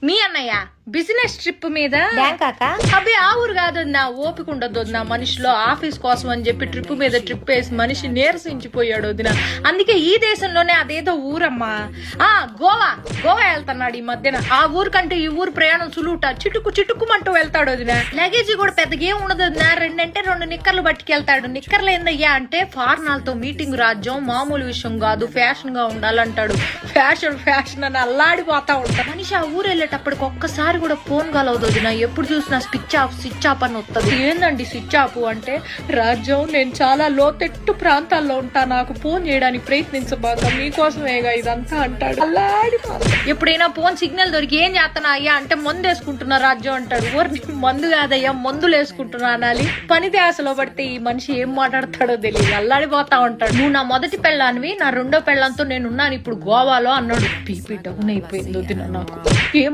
మీ అన్నయ్య business trip మీద బ్యాంకాక అబ్బే ఆ ఊరు కాదు నా ఓపిక ఉండదు వదిన మనిషిలో ఆఫీస్ కోసం అని చెప్పి ట్రిప్ మీద ట్రిప్ వేసి మనిషి నీరసించిపోయాడు వదిన. అందుకే ఈ దేశంలోనే అదేదో ఊరమ్మా గోవా వెళ్తున్నాడు ఈ మధ్యన. ఆ ఊరు కంటే ఈ ఊరు ప్రయాణం సులువుట చిటుక్కుమంటూ వెళ్తాడు వదిన. లగేజీ కూడా పెద్దగా ఏం ఉండదు వదిన. రెండు నిక్కర్లు పట్టుకెళ్తాడు. నిక్కర్లు ఏందయ్యా అంటే ఫారినర్లతో మీటింగ్ రాజ్యం మామూలు విషయం కాదు, ఫ్యాషన్ గా ఉండాలంటాడు. ఫ్యాషన్ అని అల్లాడిపోతా ఉంటాడు మనిషి. ఆ ఊరు వెళ్ళేటప్పటికి ఒక్కసారి కూడా ఫోన్ కలవదు వదిన. ఎప్పుడు చూసినా స్విచ్ ఆఫ్ అని వస్తుంది. ఏందండి స్విచ్ ఆఫ్ అంటే? రాజ్యం నేను చాలా లోతెట్టు ప్రాంతాల్లో ఉంటా, నాకు ఫోన్ చేయడానికి ప్రయత్నించబాక, మీకోసమేగా ఇదంతా అంటాడు. ఎప్పుడైనా ఫోన్ సిగ్నల్ దొరికి ఏం చేస్తున్నా అయ్యా అంటే మందు వేసుకుంటున్నా రాజ్యం అంటాడు. ఊరిని మందు కాదయ్యా మందులు వేసుకుంటున్నా అనాలి. పని ధ్యాసలో పడితే ఈ మనిషి ఏం మాట్లాడతాడో తెలియదు, అల్లాడిపోతా ఉంటాడు. నువ్వు నా మొదటి పెళ్ళానివి, నా రెండో పెళ్ళంతో నేనున్నాను ఇప్పుడు గోవాలో అన్నాడు. బీపీ డౌన్ అయిపోయింది వదిన నాకు. ఏం